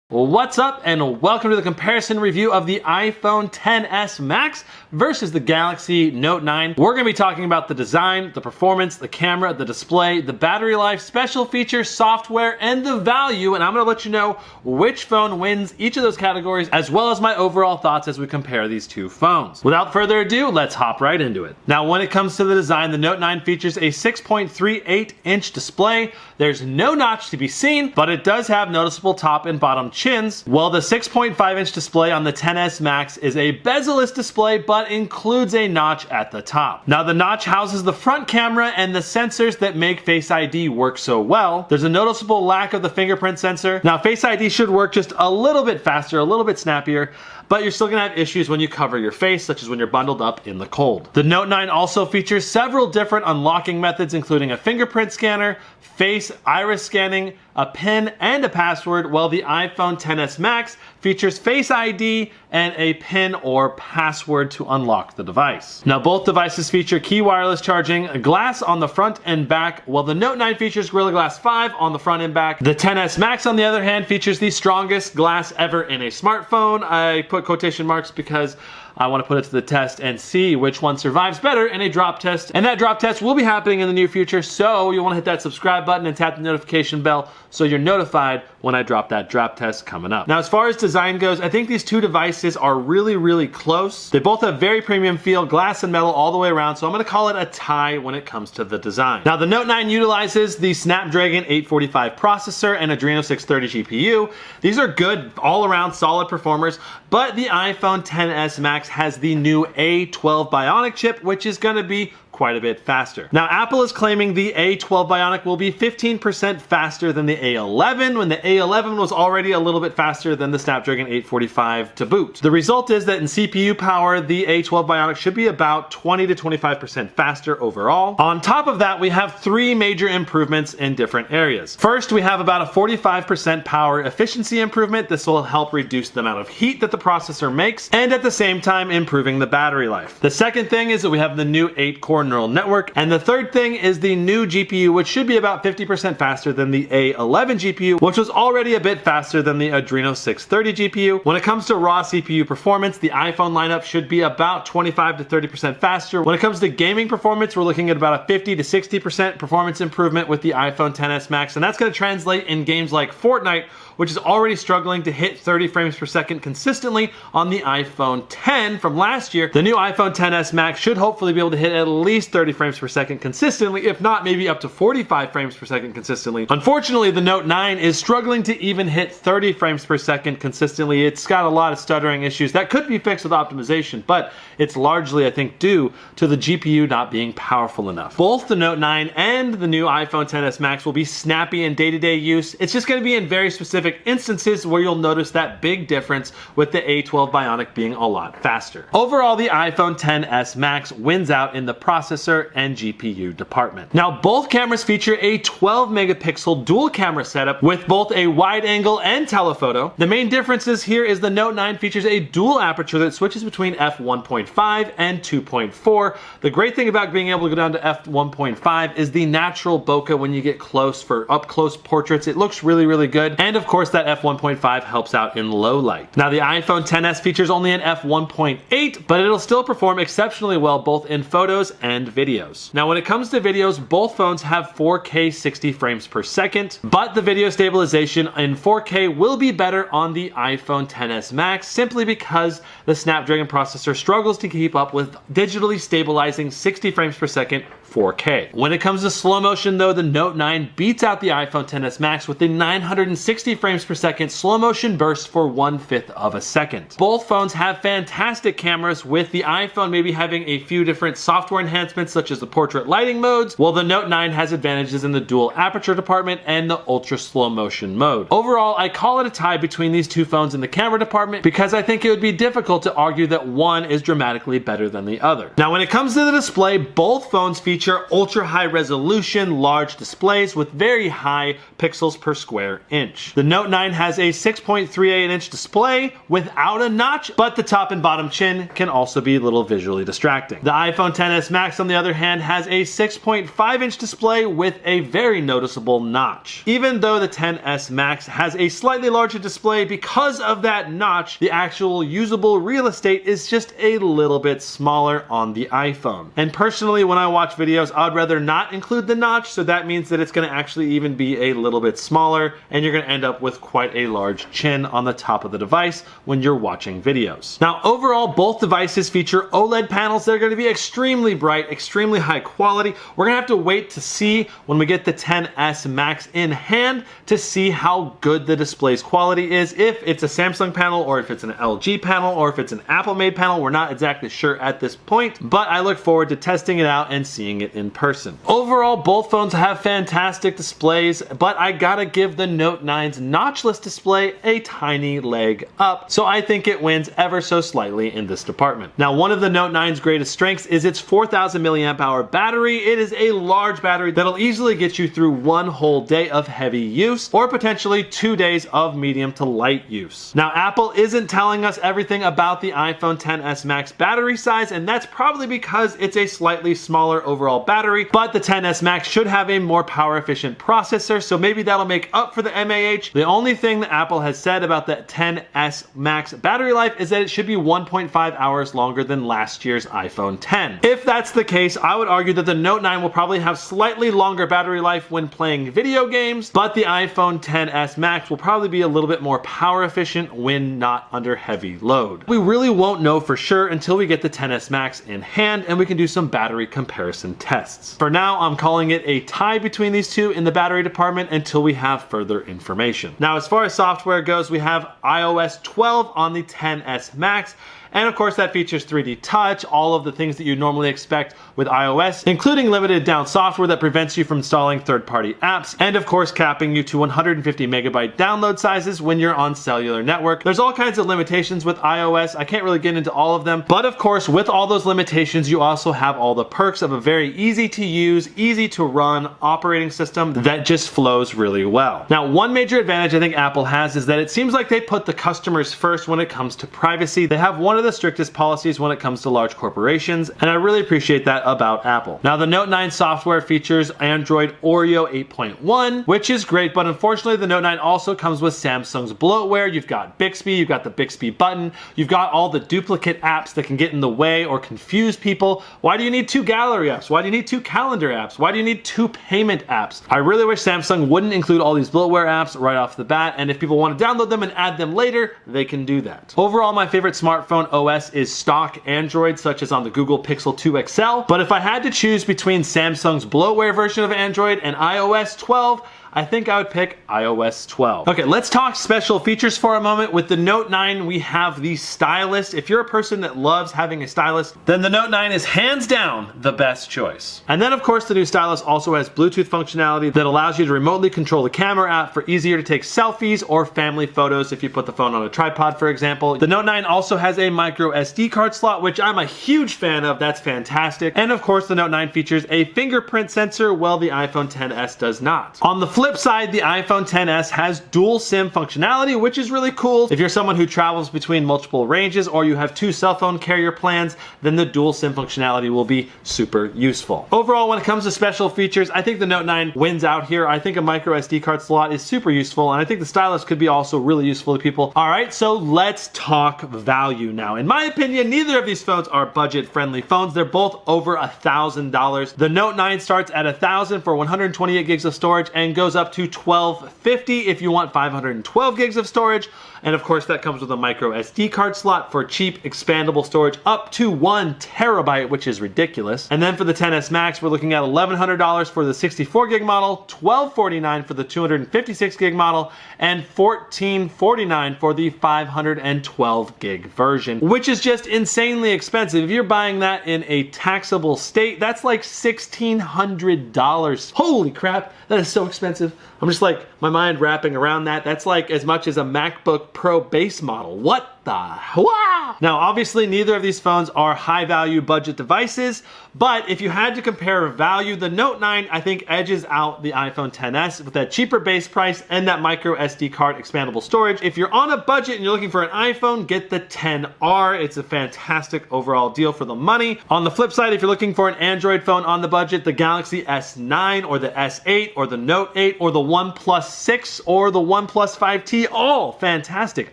What's up and welcome to the comparison review of the iPhone XS Max versus the Galaxy Note 9. We're going to be talking about the design, the performance, the camera, the display, the battery life, special features, software, and the value, and I'm going to let you know which phone wins each of those categories, as well as my overall thoughts as we compare these two phones. Without further ado, let's hop right into it. Now, when it comes to the design, the Note 9 features a 6.38-inch display. There's no notch to be seen, but it does have noticeable top and bottom chins. Well, the 6.5-inch display on the XS Max is a bezel-less display, but includes a notch at the top. Now, the notch houses the front camera and the sensors that make Face ID work so well. There's a noticeable lack of the fingerprint sensor. Now, Face ID should work just a little bit faster, a little bit snappier, but you're still gonna have issues when you cover your face, such as when you're bundled up in the cold. The Note 9 also features several different unlocking methods, including a fingerprint scanner, face iris scanning, a PIN, and a password, while the iPhone XS Max features Face ID and a PIN or password to unlock the device. Now, both devices feature key wireless charging, glass on the front and back, while the Note 9 features Gorilla Glass 5 on the front and back. The XS Max, on the other hand, features the strongest glass ever in a smartphone. I put quotation marks because I want to put it to the test and see which one survives better in a drop test. And that drop test will be happening in the near future, so you'll want to hit that subscribe button and tap the notification bell so you're notified when I drop that drop test coming up. Now, as far as design goes, I think these two devices are really close. They both have very premium feel, glass and metal all the way around, so I'm going to call it a tie when it comes to the design. Now, the Note 9 utilizes the Snapdragon 845 processor and Adreno 630 GPU. These are good, all-around solid performers, but the iPhone XS Max has the new A12 Bionic chip, which is going to be quite a bit faster. Now, Apple is claiming the A12 Bionic will be 15% faster than the A11, when the A11 was already a little bit faster than the Snapdragon 845 to boot. The result is that in CPU power, the A12 Bionic should be about 20 to 25% faster overall. On top of that, we have three major improvements in different areas. First, we have about a 45% power efficiency improvement. This will help reduce the amount of heat that the processor makes, and at the same time, improving the battery life. The second thing is that we have the new 8-core neural network, and the third thing is the new GPU, which should be about 50% faster than the A11 GPU, which was already a bit faster than the Adreno 630 GPU. When it comes to raw CPU performance, the iPhone lineup should be about 25 to 30% faster. When it comes to gaming performance, we're looking at about a 50 to 60% performance improvement with the iPhone XS Max, and that's going to translate in games like Fortnite, which is already struggling to hit 30 frames per second consistently on the iPhone X from last year. The new iPhone XS Max should hopefully be able to hit at least 30 frames per second consistently, if not maybe up to 45 frames per second consistently. Unfortunately, the Note 9 is struggling to even hit 30 frames per second consistently. It's got a lot of stuttering issues that could be fixed with optimization, but it's largely, I think, due to the GPU not being powerful enough. Both the Note 9 and the new iPhone XS Max will be snappy in day-to-day use. It's just going to be in very specific instances where you'll notice that big difference with the A12 Bionic being a lot faster. Overall, the iPhone XS Max wins out in the processor and GPU department. Now, both cameras feature a 12 megapixel dual camera setup with both a wide angle and telephoto. The main differences here is the Note 9 features a dual aperture that switches between f1.5 and 2.4. The great thing about being able to go down to f1.5 is the natural bokeh when you get close for up close portraits. It looks really good, and of course that f1.5 helps out in low light. Now, the iPhone XS features only an f1.8, but it'll still perform exceptionally well both in photos and videos. Now, when it comes to videos, both phones have 4K 60 frames per second, but the video stabilization in 4K will be better on the iPhone XS Max simply because the Snapdragon processor struggles to keep up with digitally stabilizing 60 frames per second 4K. When it comes to slow motion though, the Note 9 beats out the iPhone XS Max with the 960 frames per second slow motion burst for 1/5 of a second. Both phones have fantastic cameras, with the iPhone maybe having a few different software enhancements such as the portrait lighting modes, while the Note 9 has advantages in the dual aperture department and the ultra slow motion mode. Overall, I call it a tie between these two phones in the camera department because I think it would be difficult to argue that one is dramatically better than the other. Now, when it comes to the display, both phones feature ultra high resolution large displays with very high pixels per square inch. The Note 9 has a 6.38-inch display without a notch, but the top and bottom chin can also be a little visually distracting. The iPhone XS Max Max, on the other hand, has a 6.5-inch display with a very noticeable notch. Even though the XS Max has a slightly larger display, because of that notch, the actual usable real estate is just a little bit smaller on the iPhone. And personally, when I watch videos, I'd rather not include the notch, so that means that it's going to actually even be a little bit smaller, and you're going to end up with quite a large chin on the top of the device when you're watching videos. Now, overall, both devices feature OLED panels that are going to be extremely bright, extremely high quality. We're going to have to wait to see when we get the XS Max in hand to see how good the display's quality is. If it's a Samsung panel, or if it's an LG panel, or if it's an Apple-made panel, we're not exactly sure at this point, but I look forward to testing it out and seeing it in person. Overall, both phones have fantastic displays, but I gotta give the Note 9's notchless display a tiny leg up, so I think it wins ever so slightly in this department. Now, one of the Note 9's greatest strengths is its 4,000 milliamp hour battery. It is a large battery that'll easily get you through one whole day of heavy use, or potentially 2 days of medium to light use. Now, Apple isn't telling us everything about the iPhone XS Max battery size, and that's probably because it's a slightly smaller overall battery, but the XS Max should have a more power efficient processor, so maybe that'll make up for the MAH. The only thing that Apple has said about the XS Max battery life is that it should be 1.5 hours longer than last year's iPhone X. If that's the case, I would argue that the Note 9 will probably have slightly longer battery life when playing video games, but the iPhone XS Max will probably be a little bit more power efficient when not under heavy load. We really won't know for sure until we get the XS Max in hand and we can do some battery comparison tests. For now, I'm calling it a tie between these two in the battery department until we have further information. Now, as far as software goes, we have iOS 12 on the XS Max. And of course, that features 3D Touch, all of the things that you normally expect with iOS, including limited down software that prevents you from installing third-party apps, and of course, capping you to 150 megabyte download sizes when you're on cellular network. There's all kinds of limitations with iOS. I can't really get into all of them, but of course, with all those limitations, you also have all the perks of a very easy to use, easy to run operating system that just flows really well. Now, one major advantage I think Apple has is that it seems like they put the customers first when it comes to privacy. They have one of the strictest policies when it comes to large corporations, and I really appreciate that about Apple. Now, the Note 9 software features Android Oreo 8.1, which is great, but unfortunately the Note 9 also comes with Samsung's bloatware. You've got Bixby, you've got the Bixby button, you've got all the duplicate apps that can get in the way or confuse people. Why do you need 2 gallery apps? Why do you need 2 calendar apps? Why do you need 2 payment apps? I really wish Samsung wouldn't include all these bloatware apps right off the bat, and if people want to download them and add them later, they can do that. Overall, my favorite smartphone OS is stock Android, such as on the Google Pixel 2 XL, but if I had to choose between Samsung's bloatware version of Android and iOS 12, I think I would pick iOS 12. Okay, let's talk special features for a moment. With the Note 9, we have the stylus. If you're a person that loves having a stylus, then the Note 9 is hands down the best choice. And then of course, the new stylus also has Bluetooth functionality that allows you to remotely control the camera app for easier to take selfies or family photos if you put the phone on a tripod, for example. The Note 9 also has a micro SD card slot, which I'm a huge fan of. That's fantastic. And of course, the Note 9 features a fingerprint sensor, while the iPhone XS does not. On the flip side, the iPhone XS has dual SIM functionality, which is really cool. If you're someone who travels between multiple ranges or you have 2 cell phone carrier plans, then the dual SIM functionality will be super useful. Overall, when it comes to special features, I think the Note 9 wins out here. I think a micro SD card slot is super useful, and I think the stylus could be also really useful to people. All right, so let's talk value now. In my opinion, neither of these phones are budget-friendly phones. They're both over $1,000. The Note 9 starts at $1,000 for 128 gigs of storage and goes up to $1,250 if you want 512 gigs of storage. And of course, that comes with a micro SD card slot for cheap expandable storage up to 1 terabyte, which is ridiculous. And then for the XS Max, we're looking at $1,100 for the 64 gig model, $1,249 for the 256 gig model, and $1,449 for the 512 gig version, which is just insanely expensive. If you're buying that in a taxable state, that's like $1,600. Holy crap, that is so expensive. I'm just like, my mind wrapping around that. That's like as much as a MacBook Pro base model. What? the wow? Now, obviously, neither of these phones are high-value budget devices, but if you had to compare value, the Note 9, I think, edges out the iPhone XS with that cheaper base price and that micro SD card expandable storage. If you're on a budget and you're looking for an iPhone, get the XR. It's a fantastic overall deal for the money. On the flip side, if you're looking for an Android phone on the budget, the Galaxy S9 or the S8 or the Note 8 or the OnePlus 6 or the OnePlus 5T, all fantastic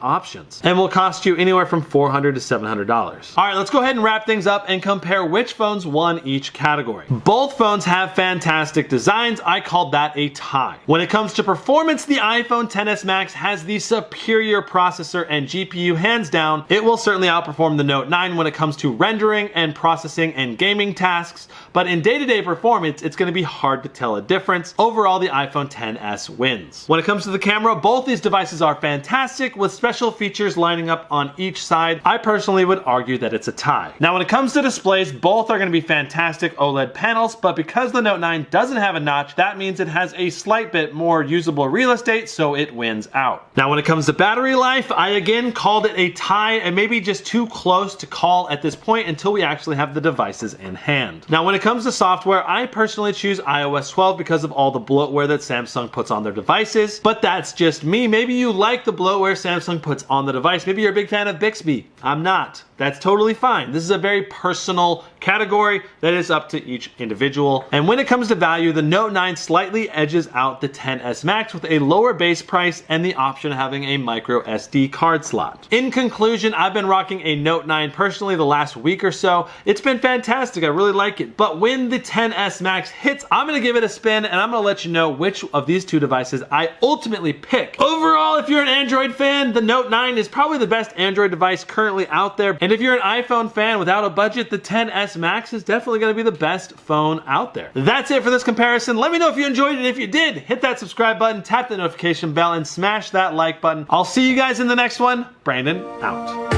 options, and will cost you anywhere from $400 to $700. All right, let's go ahead and wrap things up and compare which phones won each category. Both phones have fantastic designs. I called that a tie. When it comes to performance, the iPhone XS Max has the superior processor and GPU hands down. It will certainly outperform the Note 9 when it comes to rendering and processing and gaming tasks, but in day-to-day performance, it's going to be hard to tell a difference. Overall, the iPhone XS wins. When it comes to the camera, both these devices are fantastic with special features lining up on each side. I personally would argue that it's a tie. Now, when it comes to displays, both are going to be fantastic OLED panels, but because the Note 9 doesn't have a notch, that means it has a slight bit more usable real estate, so it wins out. Now, when it comes to battery life, I again called it a tie and maybe just too close to call at this point until we actually have the devices in hand. Now, when it comes to software, I personally choose iOS 12 because of all the bloatware that Samsung puts on their devices, but that's just me. Maybe you like the bloatware Samsung puts on the device. Maybe you're a big fan of Bixby. I'm not. That's totally fine. This is a very personal category that is up to each individual. And when it comes to value, the Note 9 slightly edges out the XS Max with a lower base price and the option of having a micro SD card slot. In conclusion, I've been rocking a Note 9 personally the last week or so. It's been fantastic. I really like it. But when the XS Max hits, I'm going to give it a spin and I'm going to let you know which of these two devices I ultimately pick. Overall, if you're an Android fan, the Note 9 is probably the best Android device currently out there. And if you're an iPhone fan without a budget, the XS Max is definitely going to be the best phone out there. That's it for this comparison. Let me know if you enjoyed it. If you did, hit that subscribe button, tap the notification bell, and smash that like button. I'll see you guys in the next one. Brandon out.